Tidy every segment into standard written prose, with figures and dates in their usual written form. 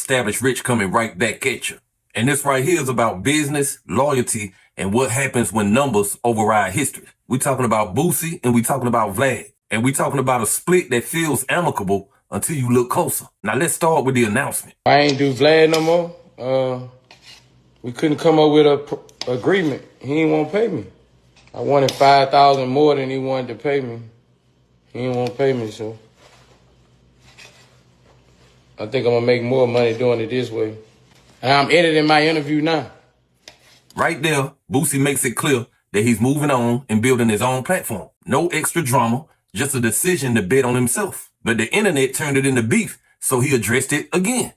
established rich coming right back at you. And this right here is about business, loyalty, and what happens when numbers override history. We talking about Boosie and we talking about Vlad. And we talking about a split that feels amicable until you look closer. Now let's start with the announcement. I ain't do Vlad no more. We couldn't come up with a agreement. He ain't want to pay me. I wanted $5,000 more than he wanted to pay me. He didn't want to pay me, so I think I'm gonna make more money doing it this way. And I'm editing my interview now. Right there, Boosie makes it clear that he's moving on and building his own platform. No extra drama, just a decision to bet on himself. But the internet turned it into beef, so he addressed it again.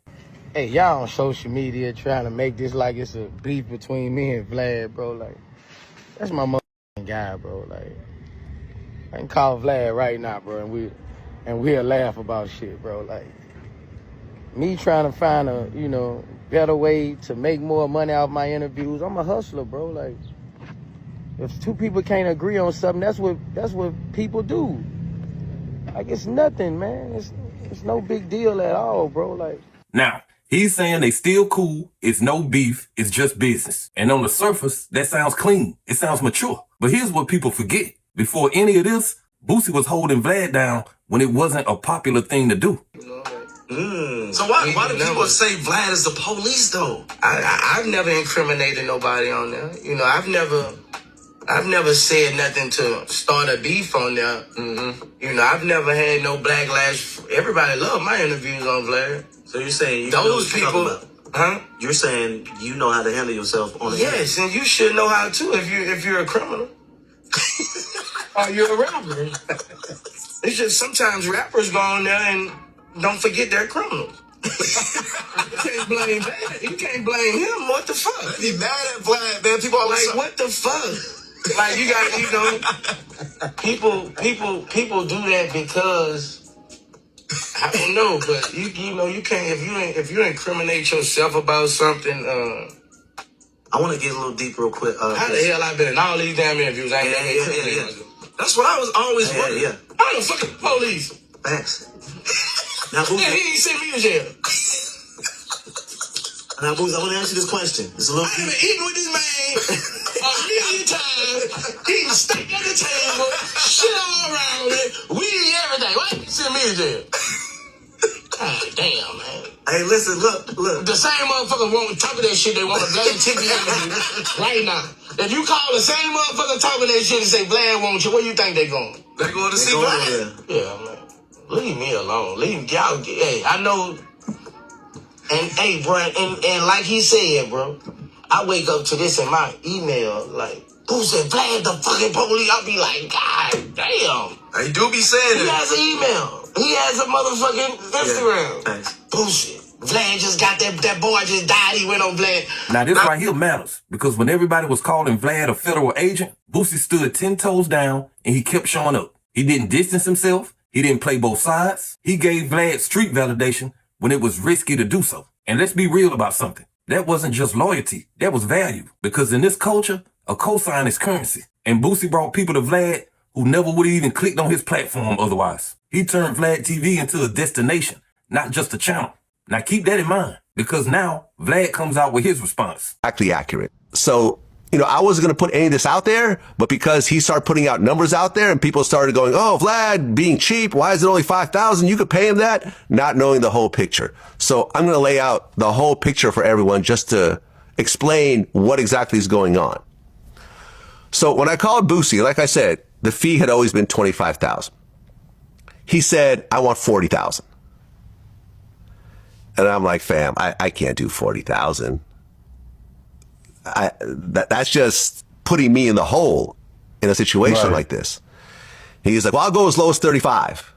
Hey, y'all on social media trying to make this like it's a beef between me and Vlad, bro. Like, that's my motherfucking guy, bro. Like, I can call Vlad right now, bro, and we'll laugh about shit, bro. Like, me trying to find a, better way to make more money out of my interviews. I'm a hustler, bro. Like, if two people can't agree on something, that's what people do. Like, it's nothing, man. It's no big deal at all, bro. Like, now, he's saying they still cool. It's no beef. It's just business. And on the surface, that sounds clean. It sounds mature. But here's what people forget. Before any of this, Boosie was holding Vlad down when it wasn't a popular thing to do. So why do people say Vlad is the police, though? I've never incriminated nobody on there. I've never said nothing to start a beef on there. I've never had no backlash. Everybody loved my interviews on Vlad. So you're saying those people, huh? You're saying you know how to handle yourself on the internet. Yes, and you should know how to if you're a criminal. Or you're a rapper. It's just sometimes rappers go on there and don't forget they're criminals. You can't blame Vlad. You can't blame him. What the fuck? Be mad at Vlad, man. People always like, what the fuck? Like, you got, people do that because I don't know, but you can't if you incriminate yourself about something. I want to get a little deep real quick. How the hell I been in all these damn interviews? I ain't never incriminated myself. That's what I was always wondering. Yeah. I'm the fucking police. Thanks. Now, Boosie, he ain't sent me to jail. Now, Boosie, I want to ask you this question. It's a little I been eating with this man a million times. Eating steak at the table, shit all around it, weed, everything. Why you send me to jail? God damn, man. Hey, listen, look. The same motherfucker won't talk of that shit. They want a VladTV interview right now. If you call the same motherfucker talking that shit and say Vlad wants you, where you think they going? They going to see Vlad. Yeah, man. Leave me alone. Leave y'all. Hey, I know. And hey, bro, and like he said, bro, I wake up to this in my email, like, who said Vlad the fucking police? I'll be like, God damn. He do be saying He has an email. He has a motherfucking Instagram. Yeah, thanks. Bullshit. Vlad just got that boy just died. He went on Vlad. Now this right here matters because when everybody was calling Vlad a federal agent, Boosie stood 10 toes down and he kept showing up. He didn't distance himself. He didn't play both sides. He gave Vlad street validation when it was risky to do so. And let's be real about something. That wasn't just loyalty. That was value. Because in this culture, a cosign is currency. And Boosie brought people to Vlad who never would have even clicked on his platform otherwise. He turned VladTV into a destination, not just a channel. Now keep that in mind, because now Vlad comes out with his response. Exactly accurate. So, I wasn't going to put any of this out there, but because he started putting out numbers out there and people started going, oh, Vlad being cheap, why is it only 5,000? You could pay him that, not knowing the whole picture. So I'm going to lay out the whole picture for everyone just to explain what exactly is going on. So when I called Boosie, like I said, the fee had always been 25,000. He said, I want 40,000. And I'm like, fam, I can't do 40,000. That's just putting me in the hole in a situation like this. He's like, well, I'll go as low as 35.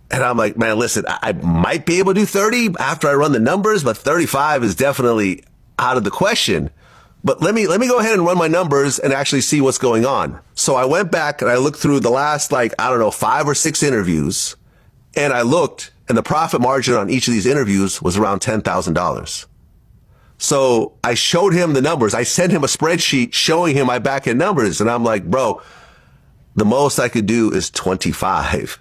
And I'm like, man, listen, I might be able to do 30 after I run the numbers, but 35 is definitely out of the question. But let me go ahead and run my numbers and actually see what's going on. So I went back and I looked through the last, 5 or 6 interviews, and I looked, and the profit margin on each of these interviews was around $10,000. So I showed him the numbers. I sent him a spreadsheet showing him my back end numbers. And I'm like, bro, the most I could do is 25.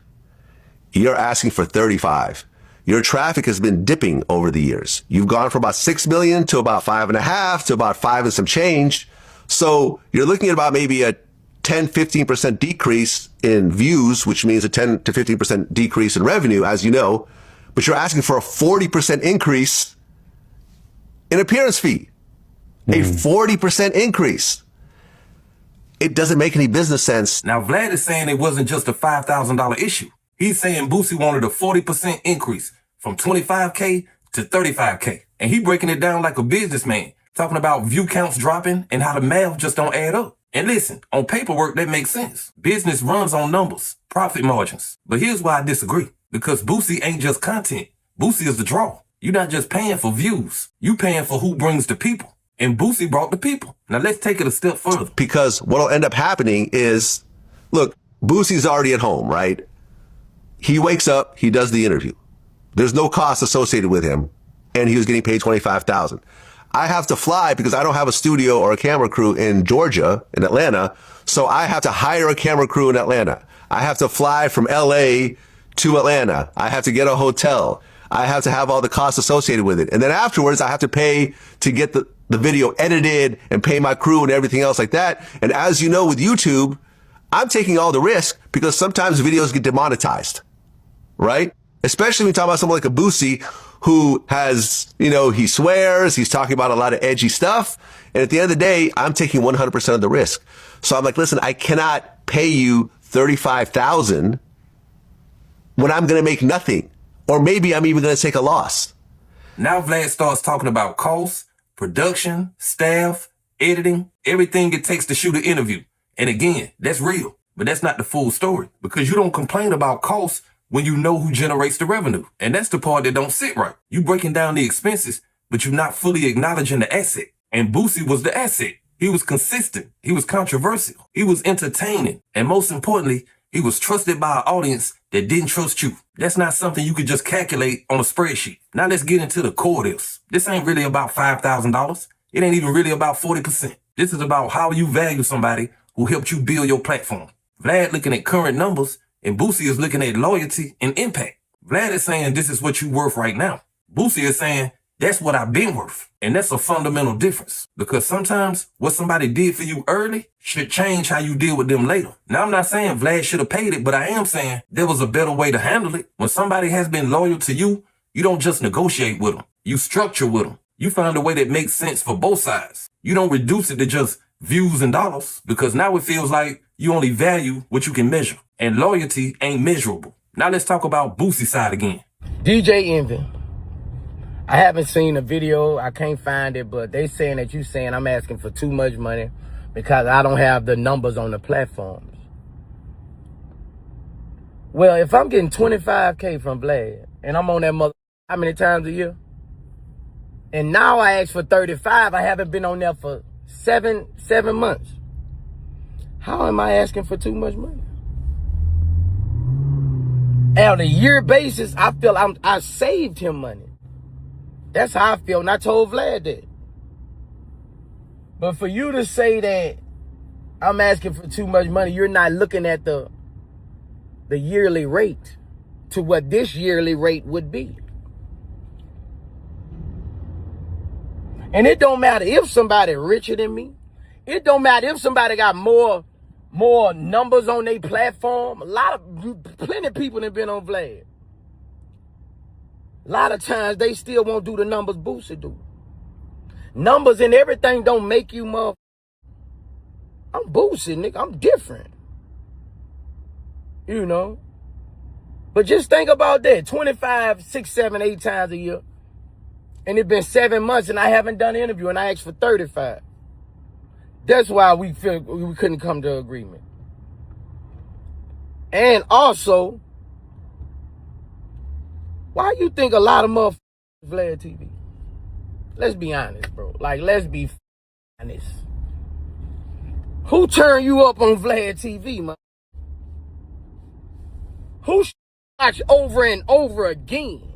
You're asking for 35. your traffic has been dipping over the years. You've gone from about 6 million to about 5.5 to about 5 and some change. So you're looking at about maybe a 10, 15% decrease in views, which means a 10 to 15% decrease in revenue, as you know, but you're asking for a 40% increase in appearance fee, a 40% increase. It doesn't make any business sense. Now, Vlad is saying it wasn't just a $5,000 issue. He's saying Boosie wanted a 40% increase from 25K to 35K. And he breaking it down like a businessman, talking about view counts dropping and how the math just don't add up. And listen, on paperwork, that makes sense. Business runs on numbers, profit margins. But here's why I disagree. Because Boosie ain't just content. Boosie is the draw. You're not just paying for views. You paying for who brings the people. And Boosie brought the people. Now let's take it a step further. Because what'll end up happening is, look, Boosie's already at home, right? He wakes up, he does the interview. There's no cost associated with him. And he was getting paid $25,000. I have to fly because I don't have a studio or a camera crew in Georgia, in Atlanta. So I have to hire a camera crew in Atlanta. I have to fly from LA to Atlanta. I have to get a hotel. I have to have all the costs associated with it. And then afterwards, I have to pay to get the video edited and pay my crew and everything else like that. And as you know, with YouTube, I'm taking all the risk because sometimes videos get demonetized, right? Especially when you talk about someone like a Boosie who has, you know, he swears, he's talking about a lot of edgy stuff. And at the end of the day, I'm taking 100% of the risk. So I'm like, listen, I cannot pay you $35,000 when I'm going to make nothing. Or maybe I'm even going to take a loss. Now Vlad starts talking about costs, production, staff, editing, everything it takes to shoot an interview. And again, that's real, but that's not the full story because you don't complain about costs when you know who generates the revenue. And that's the part that don't sit right. You breaking down the expenses, but you're not fully acknowledging the asset. And Boosie was the asset. He was consistent. He was controversial. He was entertaining. And most importantly, he was trusted by an audience that didn't trust you. That's not something you could just calculate on a spreadsheet. Now let's get into the core of this. This ain't really about $5,000. It ain't even really about 40%. This is about how you value somebody who helped you build your platform. Vlad looking at current numbers and Boosie is looking at loyalty and impact. Vlad is saying this is what you worth right now. Boosie is saying that's what I've been worth. And that's a fundamental difference because sometimes what somebody did for you early should change how you deal with them later. Now, I'm not saying Vlad should have paid it, but I am saying there was a better way to handle it. When somebody has been loyal to you, you don't just negotiate with them. You structure with them. You find a way that makes sense for both sides. You don't reduce it to just views and dollars because now it feels like you only value what you can measure. And loyalty ain't measurable. Now let's talk about Boosie's side again. DJ Envy. I haven't seen a video. I can't find it, but they saying that you saying I'm asking for too much money because I don't have the numbers on the platforms. Well, if I'm getting 25K from Vlad and I'm on that mother how many times a year? And now I ask for 35. I haven't been on there for seven months. How am I asking for too much money? On a year basis, I feel I saved him money. That's how I feel, and I told Vlad that. But for you to say that I'm asking for too much money, you're not looking at the yearly rate to what this yearly rate would be. And it don't matter if somebody richer than me. It don't matter if somebody got more numbers on their platform. Plenty of people that been on Vlad. A lot of times they still won't do the numbers Boosie do. Numbers and everything don't make you motherfucker. I'm Boosie, nigga. I'm different. You know? But just think about that. 25, 6, 7, 8 times a year. And it's been 7 months and I haven't done an interview and I asked for 35. That's why we feel we couldn't come to agreement. And also, why you think a lot of motherfuckers VladTV? Let's be honest, bro. Like, let's be honest. Who turned you up on VladTV, man? Who watch over and over again?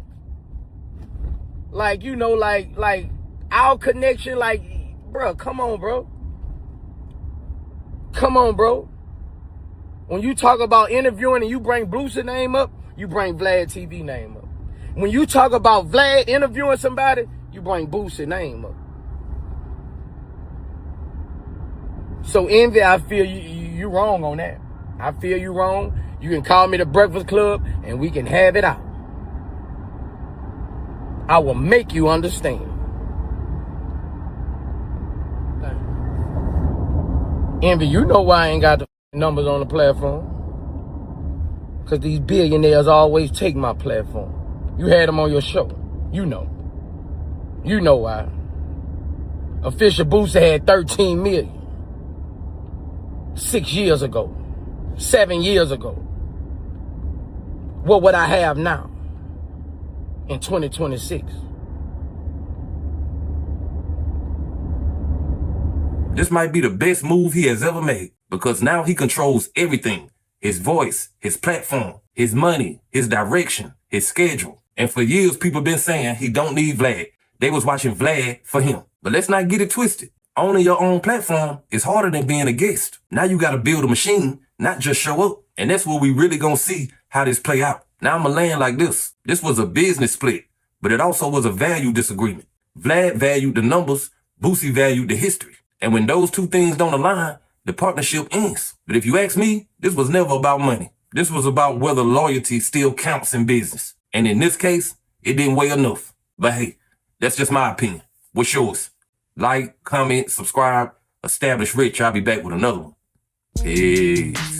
Like, you know, like our connection, like, bro, come on, bro. Come on, bro. When you talk about interviewing and you bring Boosie name up, you bring VladTV name up. When you talk about Vlad interviewing somebody, you bring Boosie's name up. So Envy, I feel you wrong on that. I feel you wrong. You can call me the Breakfast Club and we can have it out. I will make you understand. Envy, you know why I ain't got the numbers on the platform. Because these billionaires always take my platform. You had them on your show. You know. You know why. Official Boosie had 13 million. 6 years ago. 7 years ago. What would I have now? In 2026? This might be the best move he has ever made because now he controls everything. His voice, his platform, his money, his direction, his schedule. And for years, people been saying he don't need Vlad. They was watching Vlad for him. But let's not get it twisted. Owning your own platform is harder than being a guest. Now you got to build a machine, not just show up. And that's where we really gonna see how this play out. Now I'm gonna land like this. This was a business split, but it also was a value disagreement. Vlad valued the numbers, Boosie valued the history. And when those two things don't align, the partnership ends. But if you ask me, this was never about money. This was about whether loyalty still counts in business. And in this case, it didn't weigh enough. But hey, that's just my opinion. What's yours? Like, comment, subscribe, establish Rich. I'll be back with another one. Peace.